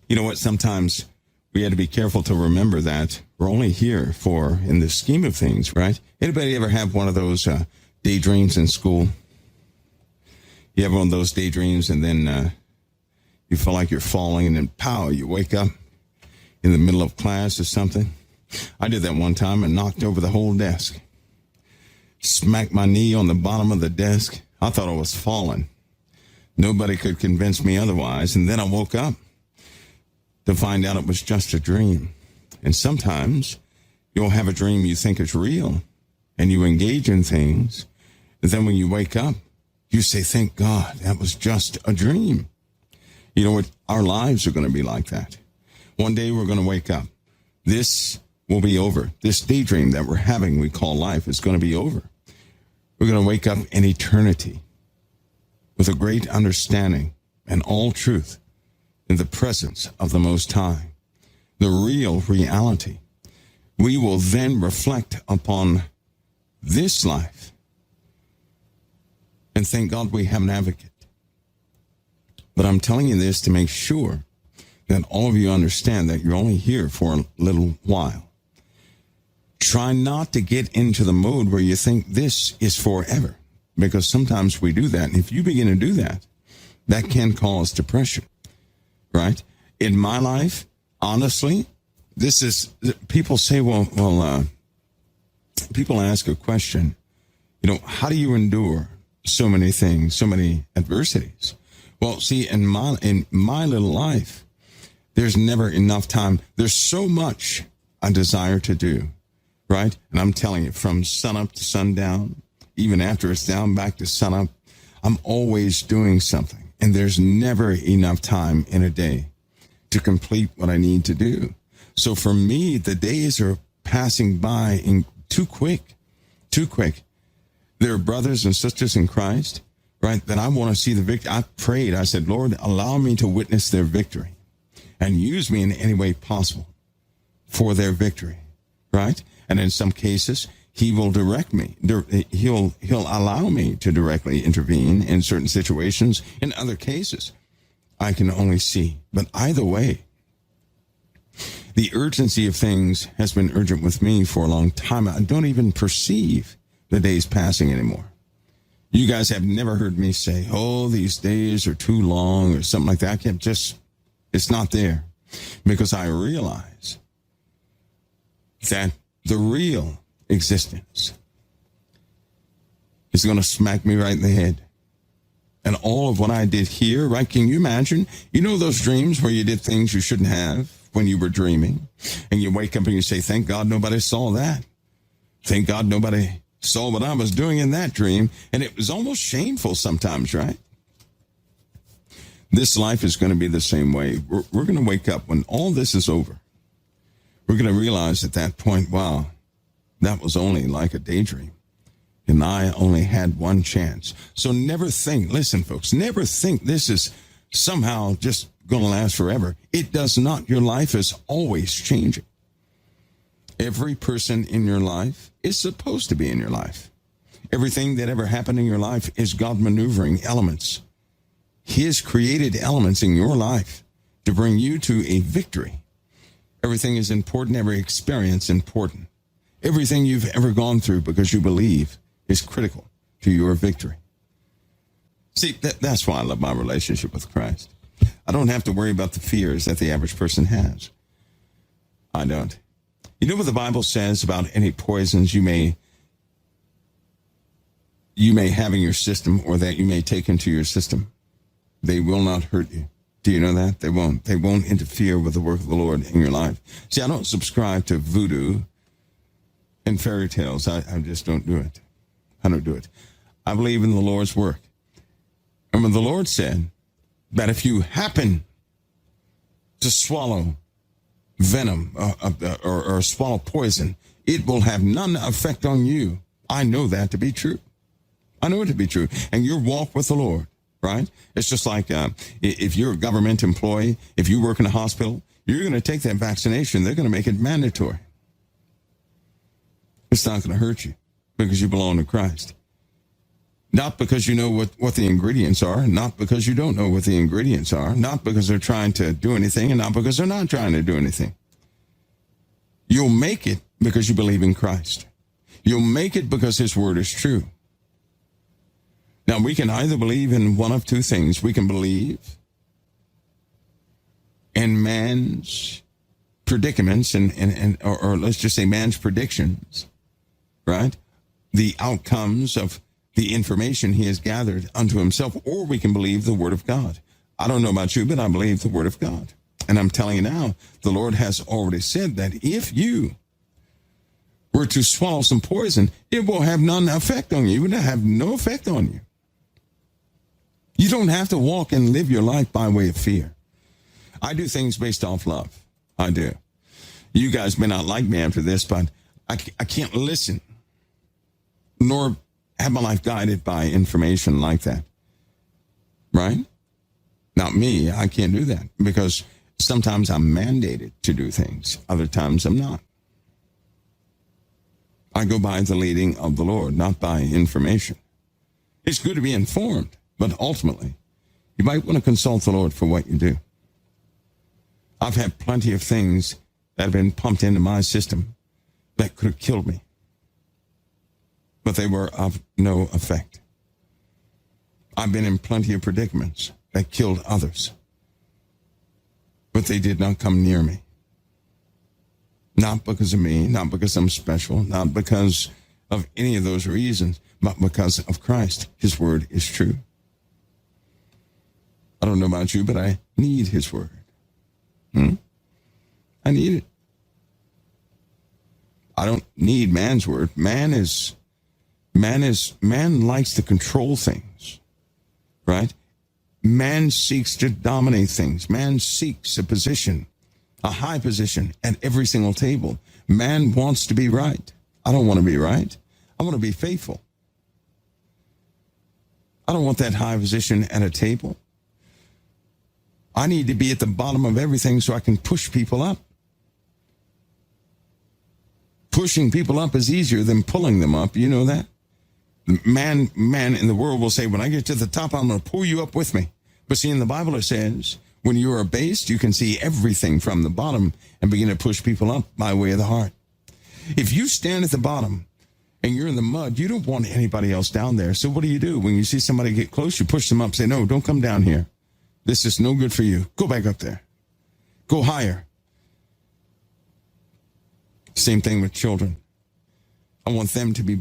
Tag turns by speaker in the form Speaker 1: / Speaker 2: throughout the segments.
Speaker 1: You know what? Sometimes we had to be careful to remember that we're only here for, in the scheme of things, right? Anybody ever have one of those daydreams in school? You have one of those daydreams and then you feel like you're falling and then pow, you wake up in the middle of class or something. I did that one time and knocked over the whole desk. Smacked my knee on the bottom of the desk. I thought I was falling. Nobody could convince me otherwise. And then I woke up to find out it was just a dream. And sometimes you'll have a dream you think is real and you engage in things. And then when you wake up, you say, thank God, that was just a dream. You know what? Our lives are going to be like that. One day we're going to wake up. This will be over. This daydream that we're having, we call life, is going to be over. We're going to wake up in eternity with a great understanding and all truth in the presence of the Most High, the real reality. We will then reflect upon this life and thank God we have an advocate. But I'm telling you this to make sure that all of you understand that you're only here for a little while. Try not to get into the mode where you think this is forever, because sometimes we do that. And if you begin to do that, that can cause depression, right? In my life, honestly, this is, people say, people ask a question, how do you endure so many things, so many adversities? Well, see, in my little life, there's never enough time. There's so much I desire to do, right? And I'm telling you, from sunup to sundown, even after it's down back to sunup, I'm always doing something. And there's never enough time in a day to complete what I need to do. So for me, the days are passing by too quick. There are brothers and sisters in Christ, right, that I want to see the victory. I prayed. I said, Lord, allow me to witness their victory and use me in any way possible for their victory, right? And in some cases, he will direct me. He'll allow me to directly intervene in certain situations. In other cases, I can only see. But either way, the urgency of things has been urgent with me for a long time. I don't even perceive the days passing anymore. You guys have never heard me say, oh, these days are too long or something like that. I can't it's not there, because I realize that the real existence is going to smack me right in the head. And all of what I did here, right? Can you imagine? You know those dreams where you did things you shouldn't have when you were dreaming, and you wake up and you say, thank God nobody saw that. Thank God nobody saw what I was doing in that dream. And it was almost shameful sometimes, right? This life is going to be the same way. We're going to wake up when all this is over. We're going to realize at that point, wow, that was only like a daydream. And I only had one chance. So never think, listen, folks, never think this is somehow just going to last forever. It does not. Your life is always changing. Every person in your life is supposed to be in your life. Everything that ever happened in your life is God maneuvering elements, his created elements in your life to bring you to a victory. Everything is important, every experience important. Everything you've ever gone through because you believe is critical to your victory. See, that's why I love my relationship with Christ. I don't have to worry about the fears that the average person has. I don't. You know what the Bible says about any poisons you may have in your system or that you may take into your system? They will not hurt you. Do you know that? They won't. They won't interfere with the work of the Lord in your life. See, I don't subscribe to voodoo and fairy tales. I just don't do it. I don't do it. I believe in the Lord's work. And when the Lord said that if you happen to swallow venom or swallow poison, it will have none effect on you. I know that to be true. I know it to be true. And your walk with the Lord, right? It's just like if you're a government employee, if you work in a hospital, you're going to take that vaccination. They're going to make it mandatory. It's not going to hurt you because you belong to Christ. Not because you know what the ingredients are, not because you don't know what the ingredients are, not because they're trying to do anything, and not because they're not trying to do anything. You'll make it because you believe in Christ. You'll make it because his word is true. Now, we can either believe in one of two things. We can believe in man's predicaments or let's just say man's predictions, right? The outcomes of the information he has gathered unto himself, or we can believe the word of God. I don't know about you, but I believe the word of God. And I'm telling you now, the Lord has already said that if you were to swallow some poison, it will have none effect on you. It will have no effect on you. You don't have to walk and live your life by way of fear. I do things based off love. I do. You guys may not like me after this, but I can't listen nor have my life guided by information like that. Right? Not me. I can't do that because sometimes I'm mandated to do things. Other times I'm not. I go by the leading of the Lord, not by information. It's good to be informed, but ultimately, you might want to consult the Lord for what you do. I've had plenty of things that have been pumped into my system that could have killed me, but they were of no effect. I've been in plenty of predicaments that killed others, but they did not come near me. Not because of me, not because I'm special, not because of any of those reasons, but because of Christ. His word is true. I don't know about you, but I need his word. I need it. I don't need man's word. Man likes to control things, right? Man seeks to dominate things. Man seeks a position, a high position at every single table. Man wants to be right. I don't want to be right. I want to be faithful. I don't want that high position at a table. I need to be at the bottom of everything so I can push people up. Pushing people up is easier than pulling them up. You know that? Man in the world will say, when I get to the top, I'm going to pull you up with me. But see, in the Bible, it says, when you are abased, you can see everything from the bottom and begin to push people up by way of the heart. If you stand at the bottom and you're in the mud, you don't want anybody else down there. So what do? When you see somebody get close, you push them up, say, no, don't come down here. This is no good for you. Go back up there. Go higher. Same thing with children. I want them to be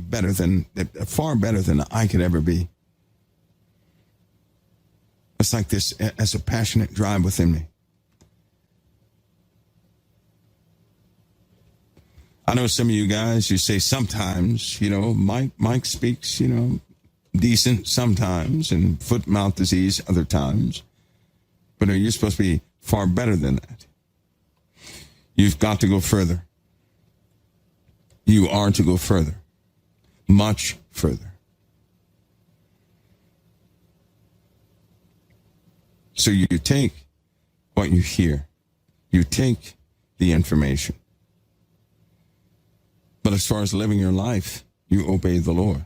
Speaker 1: far better than I could ever be. It's like this as a passionate drive within me. I know some of you guys, you say sometimes, Mike speaks, decent sometimes and foot-mouth disease other times. But you're supposed to be far better than that. You've got to go further. You are to go further. Much further. So you take what you hear. You take the information. But as far as living your life, you obey the Lord.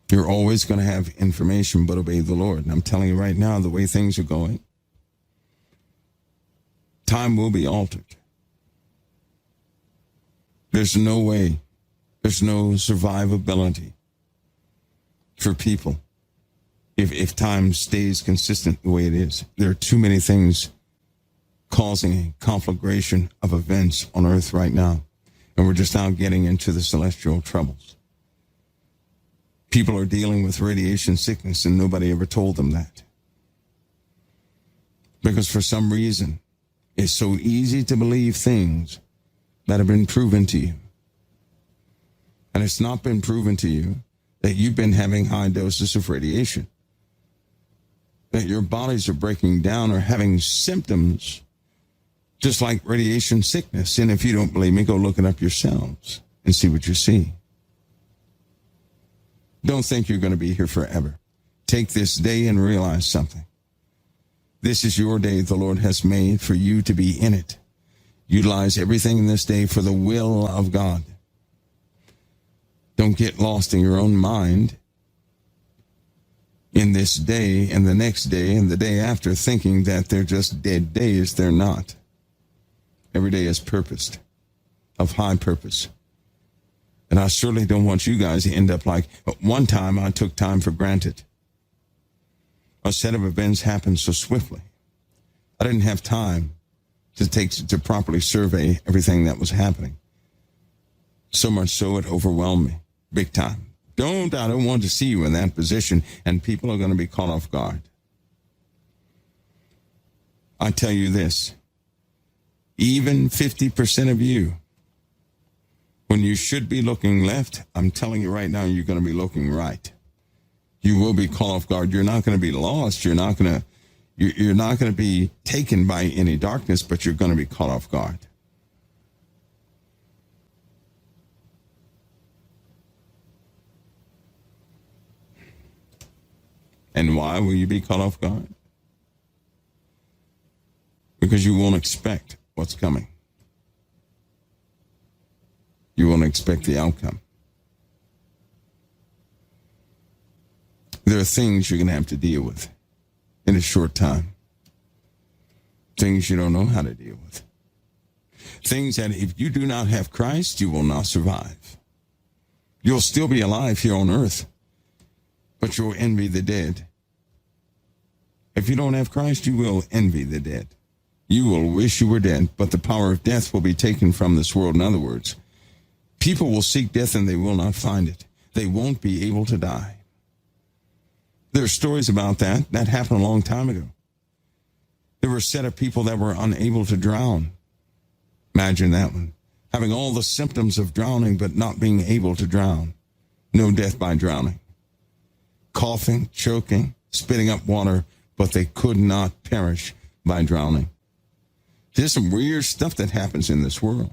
Speaker 1: You're always going to have information, but obey the Lord. And I'm telling you right now, the way things are going, time will be altered. There's no way, there's no survivability for people if time stays consistent the way it is. There are too many things causing a conflagration of events on earth right now. And we're just now getting into the celestial troubles. People are dealing with radiation sickness and nobody ever told them that. Because for some reason, it's so easy to believe things that have been proven to you. And it's not been proven to you that you've been having high doses of radiation. That your bodies are breaking down or having symptoms just like radiation sickness. And if you don't believe me, go look it up yourselves and see what you see. Don't think you're going to be here forever. Take this day and realize something. This is your day the Lord has made for you to be in it. Utilize everything in this day for the will of God. Don't get lost in your own mind in this day and the next day and the day after, thinking that they're just dead days. They're not. Every day is purposed, of high purpose. And I certainly don't want you guys to end up like one time I took time for granted. A set of events happened so swiftly. I didn't have time to properly survey everything that was happening. So much so it overwhelmed me big time. I don't want to see you in that position, and people are going to be caught off guard. I tell you this, even 50% of you, when you should be looking left, I'm telling you right now, you're going to be looking right. You will be caught off guard. You're not going to be lost. You're not going to be taken by any darkness, but you're going to be caught off guard. And why will you be caught off guard? Because you won't expect what's coming. You won't expect the outcome. There are things you're going to have to deal with in a short time. Things you don't know how to deal with. Things that if you do not have Christ, you will not survive. You'll still be alive here on earth, but you'll envy the dead. If you don't have Christ, you will envy the dead. You will wish you were dead, but the power of death will be taken from this world. In other words, people will seek death and they will not find it. They won't be able to die. There are stories about that. That happened a long time ago. There were a set of people that were unable to drown. Imagine that one. Having all the symptoms of drowning, but not being able to drown. No death by drowning. Coughing, choking, spitting up water, but they could not perish by drowning. There's some weird stuff that happens in this world.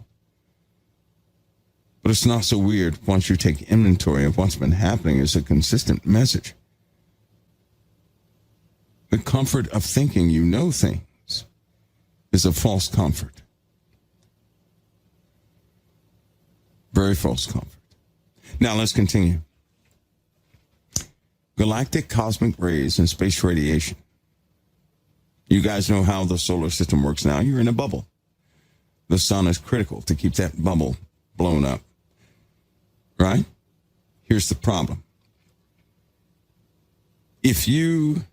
Speaker 1: But it's not so weird once you take inventory of what's been happening as a consistent message. The comfort of thinking you know things is a false comfort. Very false comfort. Now let's continue. Galactic cosmic rays and space radiation. You guys know how the solar system works now. You're in a bubble. The sun is critical to keep that bubble blown up. Right? Here's the problem. If you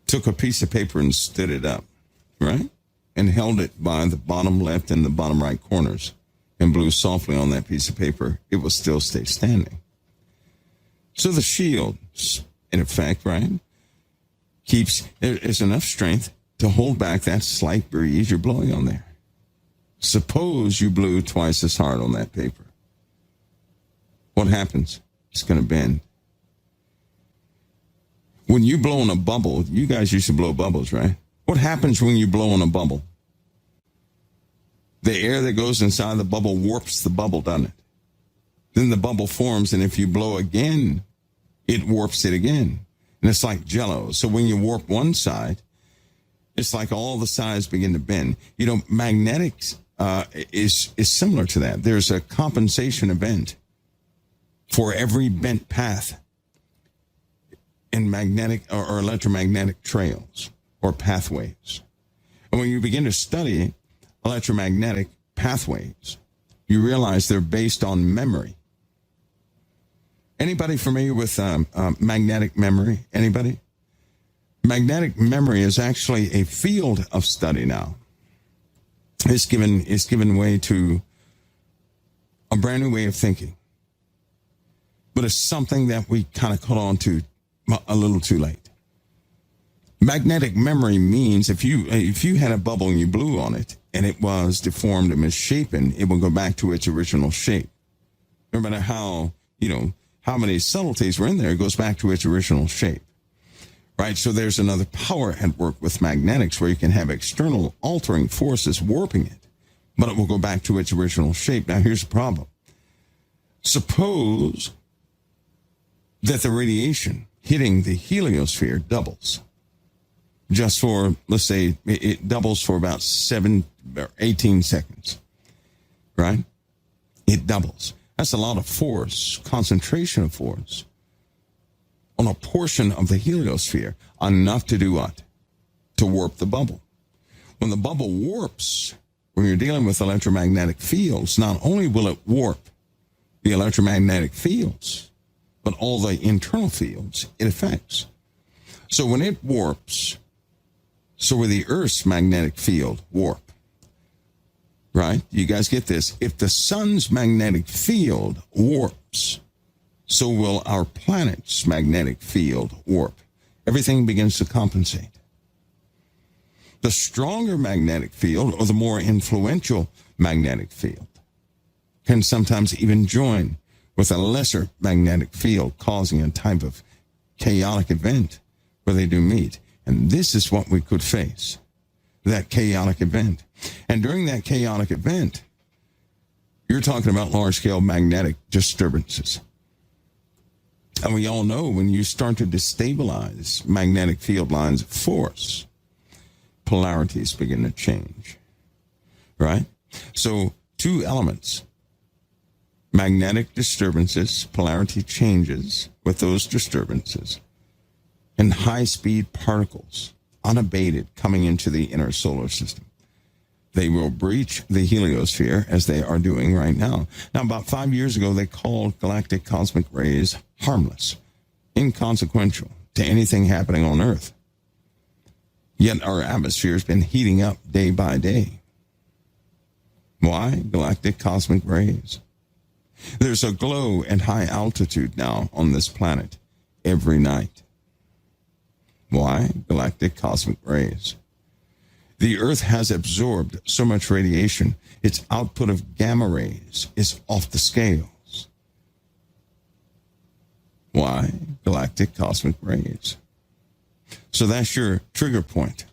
Speaker 1: took a piece of paper and stood it up, right? And held it by the bottom left and the bottom right corners and blew softly on that piece of paper, it will still stay standing. So the shield, in effect, right, there's enough strength to hold back that slight breeze you're blowing on there. Suppose you blew twice as hard on that paper. What happens? It's going to bend. When you blow in a bubble, you guys used to blow bubbles, right? What happens when you blow in a bubble? The air that goes inside the bubble warps the bubble, doesn't it? Then the bubble forms, and if you blow again, it warps it again. And it's like Jell-O. So when you warp one side, it's like all the sides begin to bend. You know, magnetics is similar to that. There's a compensation event for every bent path in magnetic or electromagnetic trails or pathways. And when you begin to study electromagnetic pathways, you realize they're based on memory. Anybody familiar with magnetic memory? Anybody? Magnetic memory is actually a field of study now. It's given way to a brand new way of thinking. But it's something that we kind of caught on to a little too late. Magnetic memory means if you had a bubble and you blew on it and it was deformed and misshapen, it will go back to its original shape. No matter how many subtleties were in there, it goes back to its original shape. Right? So there's another power at work with magnetics where you can have external altering forces warping it, but it will go back to its original shape. Now here's the problem. Suppose that the radiation hitting the heliosphere doubles. Just for, let's say, it doubles for about 7 or 18 seconds. Right? It doubles. That's a lot of force, concentration of force. on a portion of the heliosphere, enough to do what? To warp the bubble. When the bubble warps, when you're dealing with electromagnetic fields, not only will it warp the electromagnetic fields, but all the internal fields it affects. So when it warps, so will the Earth's magnetic field warp. Right? You guys get this? If the sun's magnetic field warps, so will our planet's magnetic field warp. Everything begins to compensate. The stronger magnetic field, or the more influential magnetic field, can sometimes even join with a lesser magnetic field, causing a type of chaotic event where they do meet. And this is what we could face, that chaotic event. And during that chaotic event, you're talking about large-scale magnetic disturbances. And we all know when you start to destabilize magnetic field lines of force, polarities begin to change, right? So 2 elements, magnetic disturbances, polarity changes with those disturbances, and high-speed particles, unabated, coming into the inner solar system. They will breach the heliosphere, as they are doing right now. Now, about 5 years ago, they called galactic cosmic rays harmless, inconsequential to anything happening on Earth. Yet our atmosphere has been heating up day by day. Why? Galactic cosmic rays. There's a glow at high altitude now on this planet every night. Why? Galactic cosmic rays. The Earth has absorbed so much radiation, its output of gamma rays is off the scales. Why? Galactic cosmic rays. So that's your trigger point,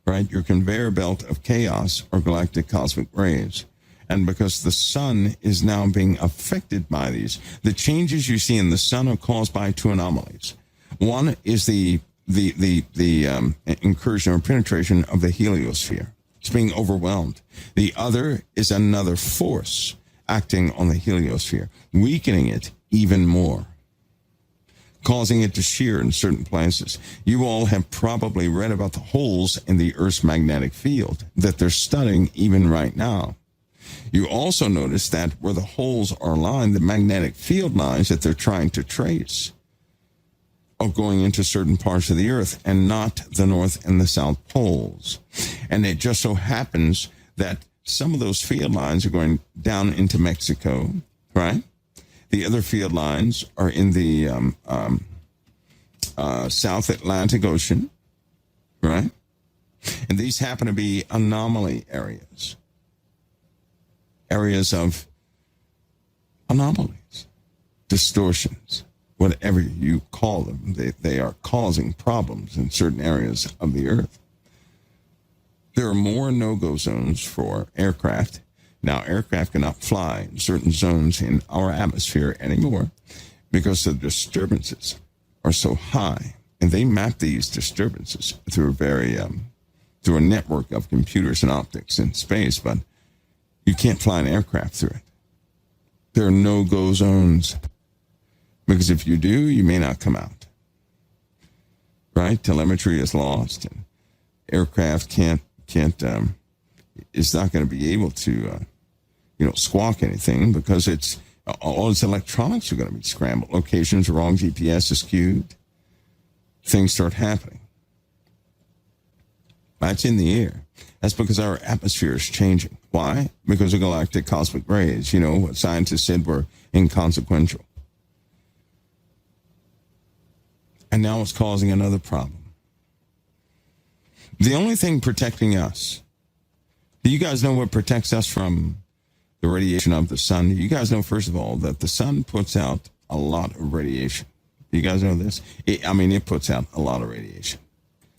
Speaker 1: right? Your conveyor belt of chaos or galactic cosmic rays. And because the sun is now being affected by these, the changes you see in the sun are caused by 2 anomalies. One is the incursion or penetration of the heliosphere. It's being overwhelmed. The other is another force acting on the heliosphere, weakening it even more, causing it to shear in certain places. You all have probably read about the holes in the Earth's magnetic field that they're studying even right now. You also notice that where the holes are lined, the magnetic field lines that they're trying to trace are going into certain parts of the Earth and not the North and the South poles. And it just so happens that some of those field lines are going down into Mexico, right? The other field lines are in the South Atlantic Ocean, right? And these happen to be anomaly areas. Areas of anomalies, distortions, whatever you call them. They are causing problems in certain areas of the Earth. There are more no-go zones for aircraft. Now, aircraft cannot fly in certain zones in our atmosphere anymore because the disturbances are so high. And they map these disturbances through through a network of computers and optics in space, but you can't fly an aircraft through it. There are no-go zones because if you do, you may not come out. Right? Telemetry is lost, and aircraft is not going to be able to, squawk anything because all its electronics are going to be scrambled. Locations are wrong, GPS is skewed. Things start happening. That's in the air. That's because our atmosphere is changing. Why? Because of galactic cosmic rays. You know, what scientists said were inconsequential. And now it's causing another problem. The only thing protecting us, do you guys know what protects us from the radiation of the sun? You guys know, first of all, that the sun puts out a lot of radiation. Do you guys know this? It puts out a lot of radiation.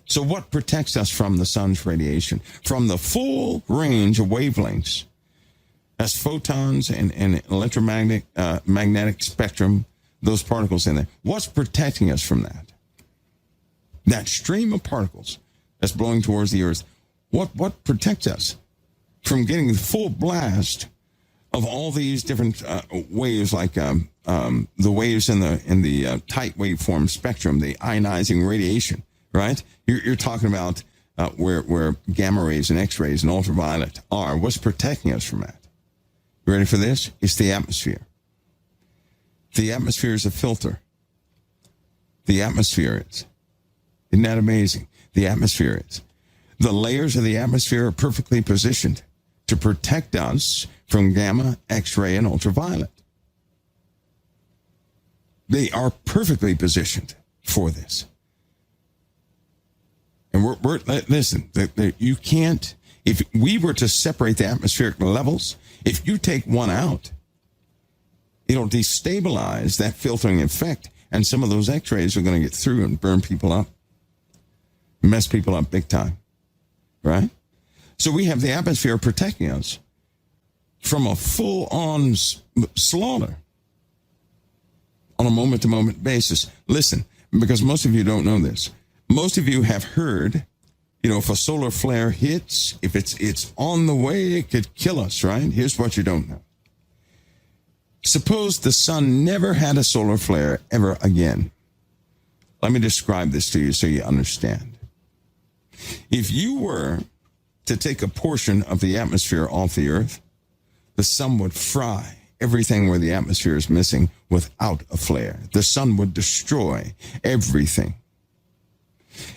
Speaker 1: So what protects us from the sun's radiation? From the full range of wavelengths, as photons and electromagnetic magnetic spectrum, those particles in there. What's protecting us from that? That stream of particles that's blowing towards the Earth. What protects us from getting the full blast of all these different waves like the waves in the tight waveform spectrum, the ionizing radiation, right? You're talking about where gamma rays and X-rays and ultraviolet are. What's protecting us from that? You ready for this? It's the atmosphere. The atmosphere is a filter. The atmosphere is. Isn't that amazing? The atmosphere is. The layers of the atmosphere are perfectly positioned to protect us from gamma, X-ray, and ultraviolet. They are perfectly positioned for this. And listen, you can't, if we were to separate the atmospheric levels, if you take one out, it'll destabilize that filtering effect, and some of those X-rays are going to get through and burn people up, mess people up big time, right? So we have the atmosphere protecting us from a full-on slaughter on a moment-to-moment basis. Listen, because most of you don't know this. Most of you have heard, if a solar flare hits, if it's on the way, it could kill us, right? Here's what you don't know. Suppose the sun never had a solar flare ever again. Let me describe this to you so you understand. If you were to take a portion of the atmosphere off the earth, the sun would fry everything where the atmosphere is missing without a flare. The sun would destroy everything.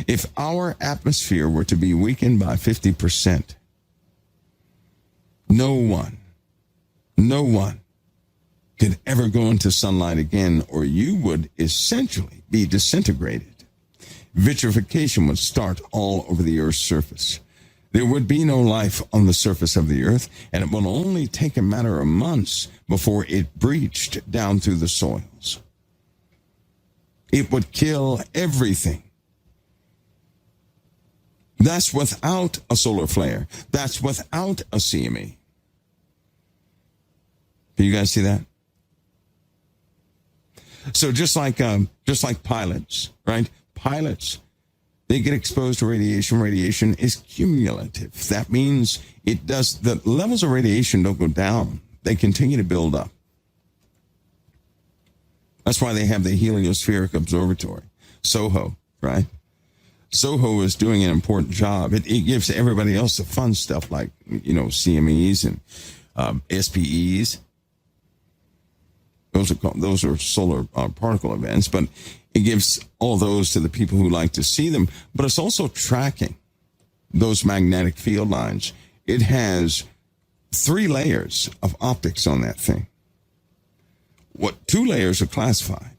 Speaker 1: If our atmosphere were to be weakened by 50%, no one could ever go into sunlight again, or you would essentially be disintegrated. Vitrification would start all over the Earth's surface. There would be no life on the surface of the Earth, and it will only take a matter of months before it breached down through the soils. It would kill everything. That's without a solar flare. That's without a CME. Do you guys see that? So just like pilots, right? Pilots, they get exposed to radiation. Radiation is cumulative. That means the levels of radiation don't go down. They continue to build up. That's why they have the heliospheric observatory, SOHO, right? SOHO is doing an important job. It gives everybody else the fun stuff like, CMEs and SPEs. Those are solar particle events, but it gives all those to the people who like to see them. But it's also tracking those magnetic field lines. It has 3 layers of optics on that thing. 2 layers are classified.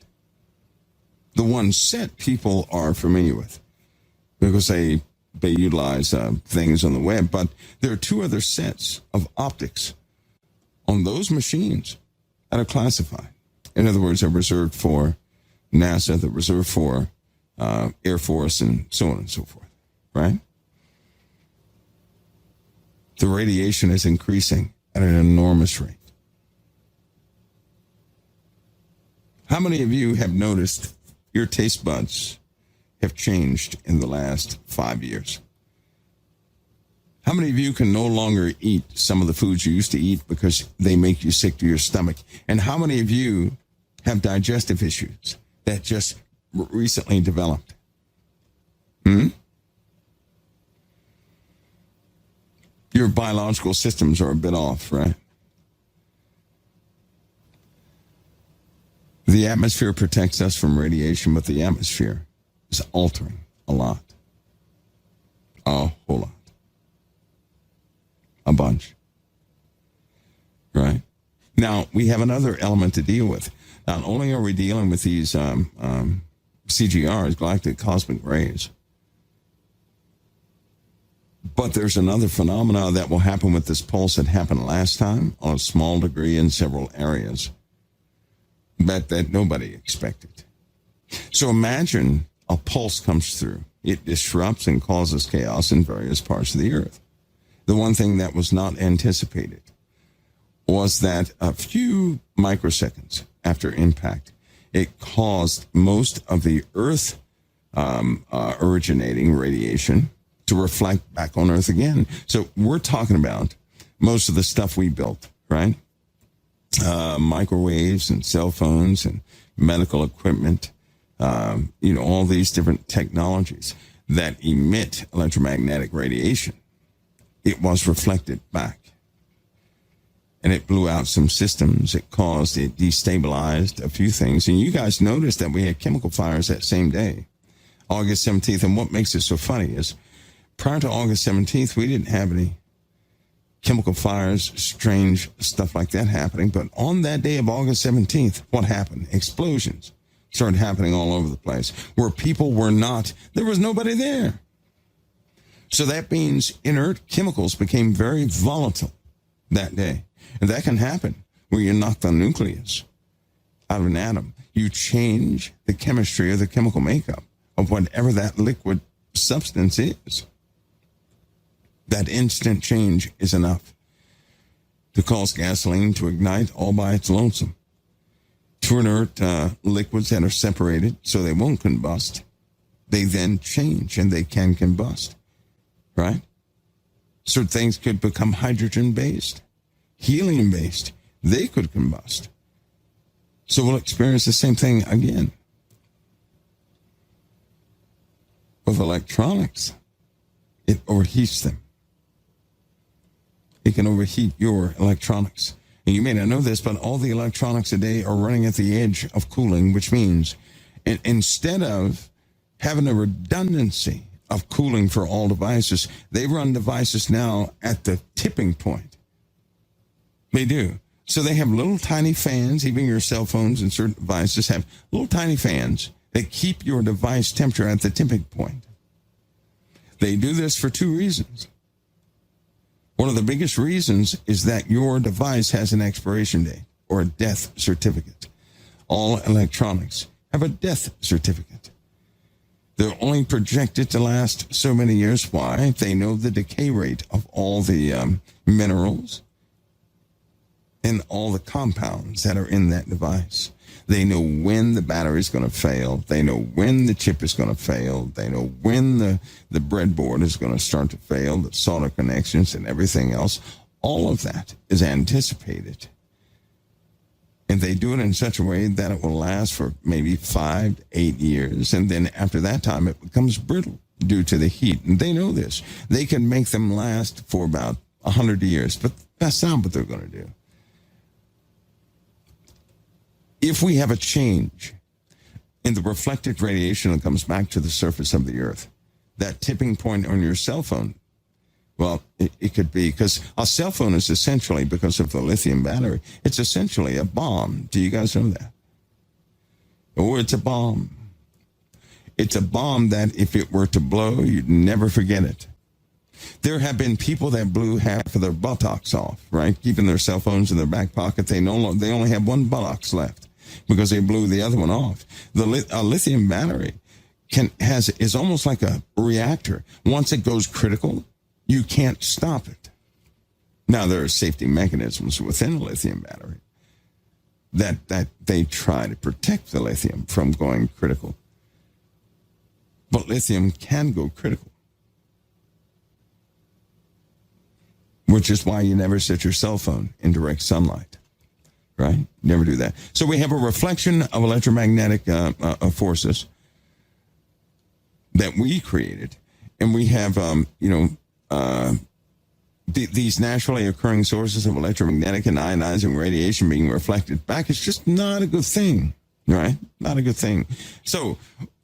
Speaker 1: The one set people are familiar with because they utilize things on the web. But there are 2 other sets of optics on those machines that are classified. In other words, they're reserved for NASA, they're reserved for Air Force, and so on and so forth, right? The radiation is increasing at an enormous rate. How many of you have noticed your taste buds have changed in the last 5 years? How many of you can no longer eat some of the foods you used to eat because they make you sick to your stomach? And how many of you have digestive issues that just recently developed? Your biological systems are a bit off, right? The atmosphere protects us from radiation, but the atmosphere is altering a lot. A whole lot. A bunch. Right? Now, we have another element to deal with. Not only are we dealing with these CGRs, galactic cosmic rays, but there's another phenomena that will happen with this pulse that happened last time on a small degree in several areas, but that nobody expected. So imagine a pulse comes through. It disrupts and causes chaos in various parts of the earth. The one thing that was not anticipated was that a few microseconds after impact, it caused most of the Earth originating radiation to reflect back on Earth again. So we're talking about most of the stuff we built, right? microwaves and cell phones and medical equipment, all these different technologies that emit electromagnetic radiation, it was reflected back. And it blew out some systems. It destabilized a few things. And you guys noticed that we had chemical fires that same day, August 17th. And what makes it so funny is prior to August 17th, we didn't have any chemical fires, strange stuff like that happening. But on that day of August 17th, what happened? Explosions started happening all over the place where people were not, there was nobody there. So that means inert chemicals became very volatile that day. And that can happen where you knock the nucleus out of an atom. You change the chemistry or the chemical makeup of whatever that liquid substance is. That instant change is enough to cause gasoline to ignite all by its lonesome. Two inert liquids that are separated so they won't combust, they then change and they can combust, right? Certain things could become hydrogen-based, helium-based. They could combust. So we'll experience the same thing again with electronics. It overheats them. It can overheat your electronics. And you may not know this, but all the electronics today are running at the edge of cooling, which means instead of having a redundancy of cooling for all devices, they run devices now at the tipping point. They do. So they have little tiny fans, even your cell phones and certain devices have little tiny fans that keep your device temperature at the tipping point. They do this for two reasons. One of the biggest reasons is that your device has an expiration date or a death certificate. All electronics have a death certificate. They're only projected to last so many years. Why? They know the decay rate of all the minerals and all the compounds that are in that device. They know when the battery is going to fail. They know when the chip is going to fail. They know when the breadboard is going to start to fail, the solder connections and everything else. All of that is anticipated. And they do it in such a way that it will last for maybe 5 to 8 years. And then after that time, it becomes brittle due to the heat. And they know this. They can make them last for about 100 years, but that's not what they're going to do. If we have a change in the reflected radiation that comes back to the surface of the earth, that tipping point on your cell phone, well, it could be because a cell phone is essentially, because of the lithium battery, it's essentially a bomb. Do you guys know that? Oh, it's a bomb. It's a bomb that if it were to blow, you'd never forget it. There have been people that blew half of their buttocks off, right? Keeping their cell phones in their back pocket. They only have one buttocks left because they blew the other one off. A lithium battery is almost like a reactor. Once it goes critical, you can't stop it. Now, there are safety mechanisms within a lithium battery that they try to protect the lithium from going critical. But lithium can go critical, which is why you never set your cell phone in direct sunlight, right? Never do that. So we have a reflection of electromagnetic forces that we created, and we have, these naturally occurring sources of electromagnetic and ionizing radiation being reflected back. It's just not a good thing, right? Not a good thing. So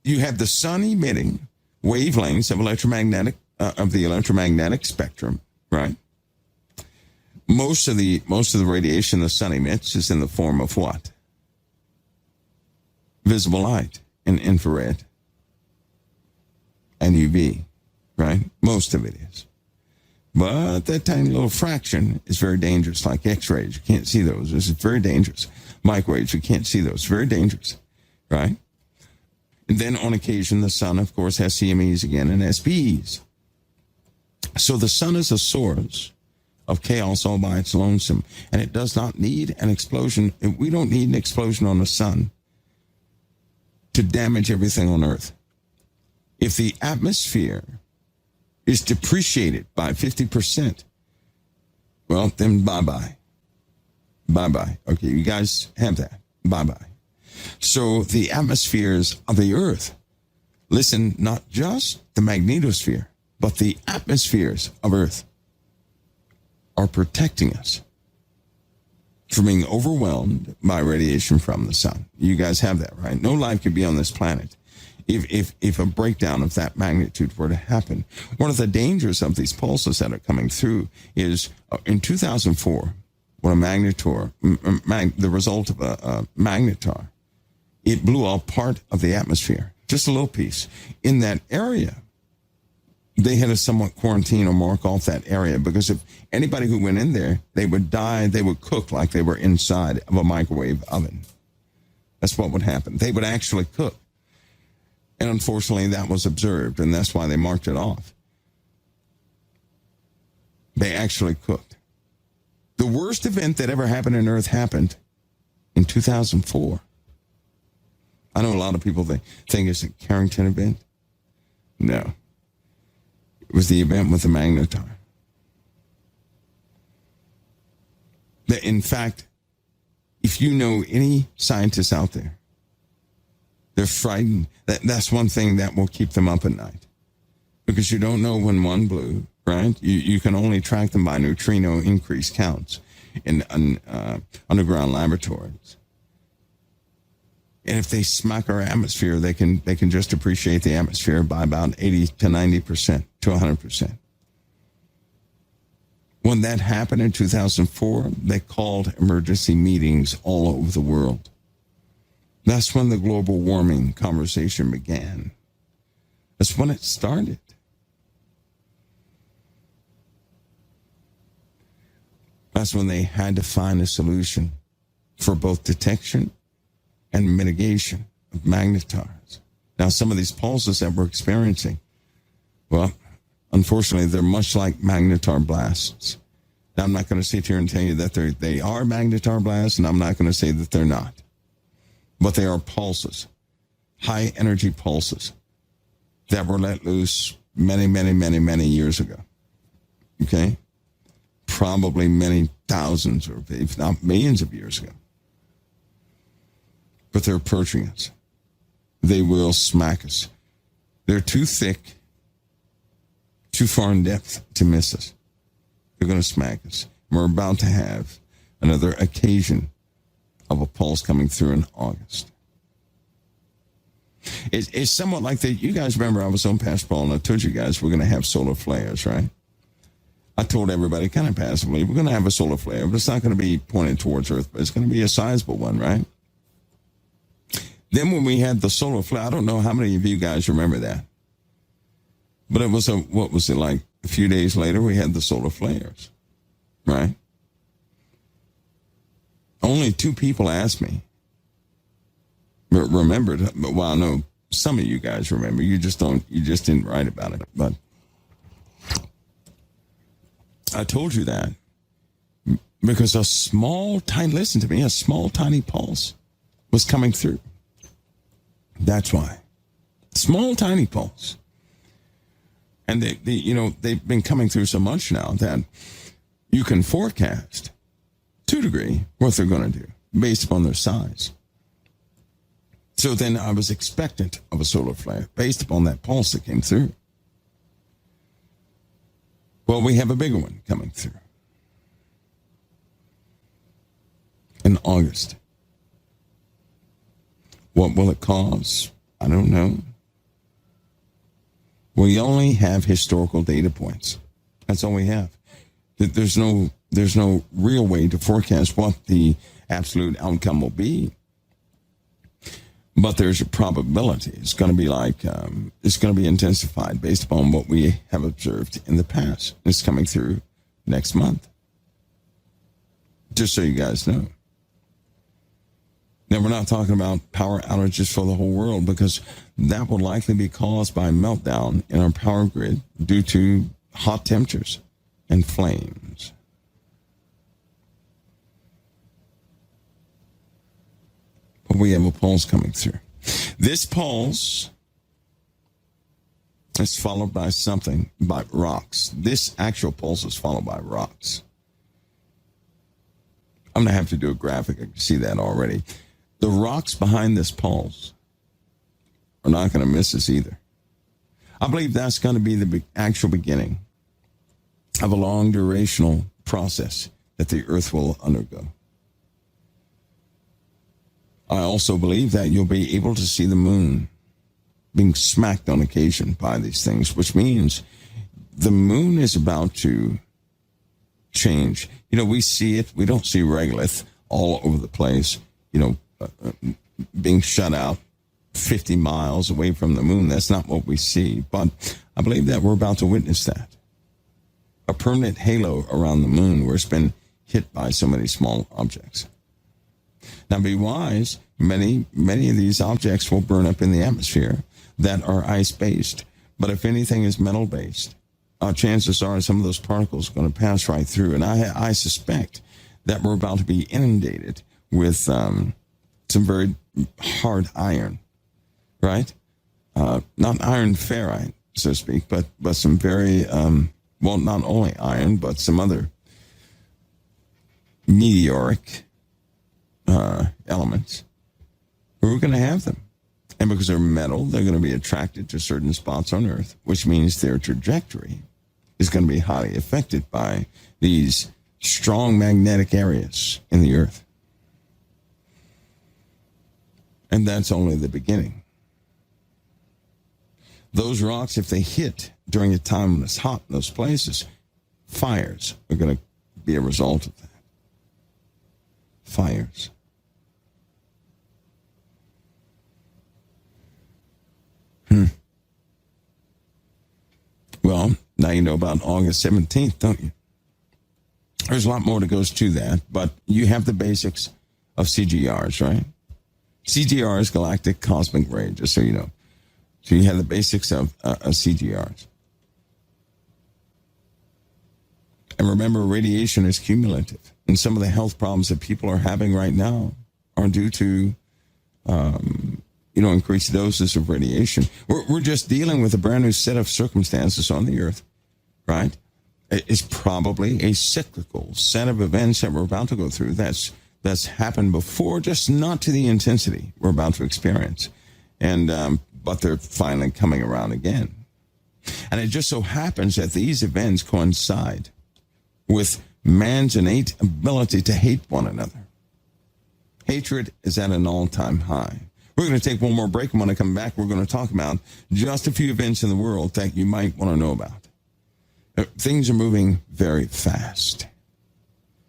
Speaker 1: you have the sun emitting wavelengths of the electromagnetic spectrum, right? Most of the radiation the sun emits is in the form of what? Visible light and infrared and UV, right? Most of it is. But that tiny little fraction is very dangerous, like X-rays. You can't see those. This is very dangerous. Microwaves, you can't see those. Very dangerous, right? And then on occasion, the sun, of course, has CMEs again and SPEs. So the sun is a source of chaos all by its lonesome, and it does not need an explosion. We don't need an explosion on the sun to damage everything on Earth. If the atmosphere is depreciated by 50%, well, then bye-bye. Bye-bye. Okay, you guys have that. Bye-bye. So the atmospheres of the earth, listen, not just the magnetosphere, but the atmospheres of earth are protecting us from being overwhelmed by radiation from the sun. You guys have that, right? No life could be on this planet if a breakdown of that magnitude were to happen. One of the dangers of these pulses that are coming through is in 2004, when the result of a magnetar, it blew off part of the atmosphere, just a little piece. In that area, they had to somewhat quarantine or mark off that area, because if anybody who went in there, they would die, they would cook like they were inside of a microwave oven. That's what would happen. They would actually cook. And unfortunately, that was observed, and that's why they marked it off. They actually cooked. The worst event that ever happened on Earth happened in 2004. I know a lot of people think it's a Carrington event. No. It was the event with the magnetar. In fact, if you know any scientists out there, they're frightened. That's one thing that will keep them up at night, because you don't know when one blew, right? You can only track them by neutrino increase counts in underground laboratories. And if they smack our atmosphere, they can just appreciate the atmosphere by about 80 to 90% to 100%. When that happened in 2004, they called emergency meetings all over the world. That's when the global warming conversation began. That's when it started. That's when they had to find a solution for both detection and mitigation of magnetars. Now, some of these pulses that we're experiencing, well, unfortunately, they're much like magnetar blasts. Now, I'm not going to sit here and tell you that they are magnetar blasts, and I'm not going to say that they're not. But they are pulses, high energy pulses that were let loose many, many, many, many years ago. Okay? Probably many thousands or if not millions of years ago. But they're approaching us. They will smack us. They're too thick, too far in depth to miss us. They're going to smack us. We're about to have another occasion of a pulse coming through in August. It's somewhat like that. You guys remember I was on Past Paul, and I told you guys we're going to have solar flares, right? I told everybody kind of passively, we're going to have a solar flare, but it's not going to be pointed towards Earth, but it's going to be a sizable one, right? Then when we had the solar flare, I don't know how many of you guys remember that, but it was what was it like? A few days later, we had the solar flares, right? Only 2 people asked me, remembered, well, I know some of you guys remember, you just didn't write about it, but I told you that because listen to me, a small, tiny pulse was coming through. That's why. Small, tiny pulse. And they've been coming through so much now that you can forecast to a degree what they're going to do based upon their size. So then I was expectant of a solar flare based upon that pulse that came through. Well, we have a bigger one coming through in August. What will it cause? I don't know. We only have historical data points. That's all we have. There's no real way to forecast what the absolute outcome will be. But there's a probability. It's going to be it's going to be intensified based upon what we have observed in the past. It's coming through next month. Just so you guys know. Now, we're not talking about power outages for the whole world, because that will likely be caused by a meltdown in our power grid due to hot temperatures and flames. But we have a pulse coming through. This pulse is followed by by rocks. This actual pulse is followed by rocks. I'm going to have to do a graphic. I can see that already. The rocks behind this pulse are not going to miss us either. I believe that's going to be the actual beginning of a long durational process that the earth will undergo. I also believe that you'll be able to see the moon being smacked on occasion by these things, which means the moon is about to change. You know, we see it. We don't see regolith all over the place, being shut out 50 miles away from the moon. That's not what we see. But I believe that we're about to witness that. A permanent halo around the moon where it's been hit by so many small objects. Now, be wise. Many of these objects will burn up in the atmosphere that are ice-based. But if anything is metal-based, chances are some of those particles are going to pass right through. And I suspect that we're about to be inundated with some very hard iron, right? Not iron ferrite, so to speak, but some very, not only iron, but some other meteoric elements. We're going to have them. And because they're metal, they're going to be attracted to certain spots on Earth, which means their trajectory is going to be highly affected by these strong magnetic areas in the Earth. And that's only the beginning. Those rocks, if they hit during a time when it's hot in those places, fires are going to be a result of that. Fires. Well, now you know about August 17th, don't you? There's a lot more that goes to that, but you have the basics of CGRs, right? CGR is galactic cosmic ray, just so you know. So you have the basics of CGRs. And remember, radiation is cumulative. And some of the health problems that people are having right now are due to, increased doses of radiation. We're just dealing with a brand new set of circumstances on the Earth, right? It's probably a cyclical set of events that we're about to go through that's happened before, just not to the intensity we're about to experience. And but they're finally coming around again. And it just so happens that these events coincide with man's innate ability to hate one another. Hatred is at an all-time high. We're going to take one more break, and when I come back, we're going to talk about just a few events in the world that you might want to know about. Things are moving very fast.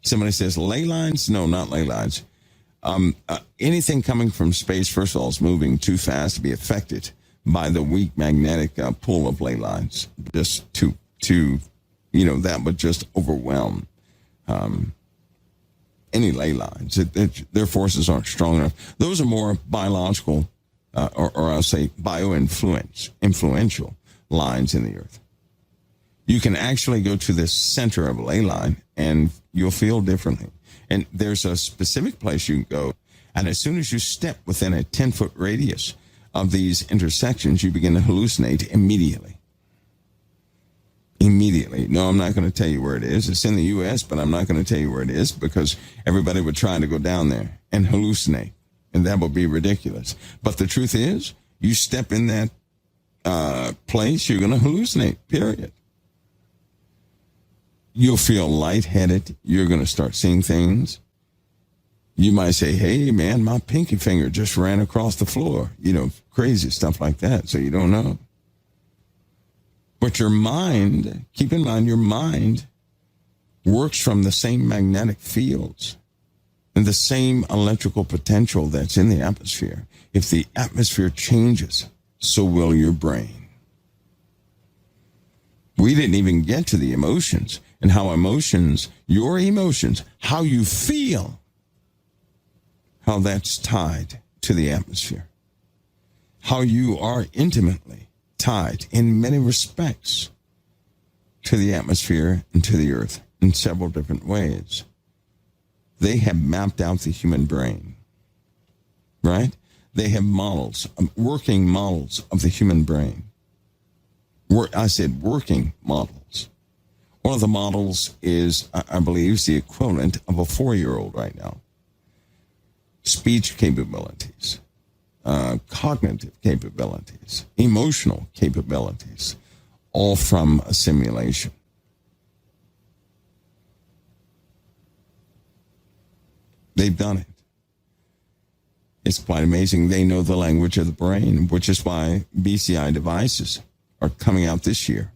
Speaker 1: Somebody says ley lines? No, not ley lines. Anything coming from space, first of all, is moving too fast to be affected by the weak magnetic pull of ley lines. Just that would just overwhelm any ley lines. Their forces aren't strong enough. Those are more biological, or I'll say influential lines in the Earth. You can actually go to the center of a ley line and you'll feel differently. And there's a specific place you can go. And as soon as you step within a 10-foot radius of these intersections, you begin to hallucinate immediately. Immediately. No, I'm not going to tell you where it is. It's in the U.S., but I'm not going to tell you where it is because everybody would try to go down there and hallucinate. And that would be ridiculous. But the truth is, you step in that place, you're going to hallucinate, period. You'll feel lightheaded. You're going to start seeing things. You might say, hey, man, my pinky finger just ran across the floor. Crazy stuff like that. So you don't know. But your mind, keep in mind, your mind works from the same magnetic fields and the same electrical potential that's in the atmosphere. If the atmosphere changes, so will your brain. We didn't even get to the emotions and how your emotions, how you feel, how that's tied to the atmosphere. How you are intimately tied in many respects to the atmosphere and to the Earth in several different ways. They have mapped out the human brain, right? They have models, working models of the human brain. I said working models. One of the models is, I believe, is the equivalent of a 4-year-old right now. Speech capabilities, cognitive capabilities, emotional capabilities, all from a simulation. They've done it. It's quite amazing. They know the language of the brain, which is why BCI devices are coming out this year,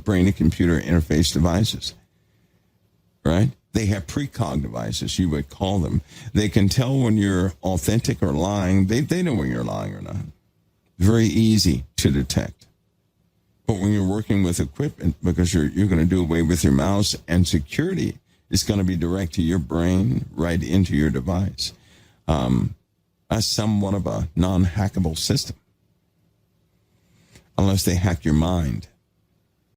Speaker 1: brain and computer interface devices, right? They have precog devices, you would call them. They can tell when you're authentic or lying. They know when you're lying or not. Very easy to detect. But when you're working with equipment, because you're going to do away with your mouse, and security is going to be direct to your brain, right into your device. That's somewhat of a non-hackable system. Unless they hack your mind.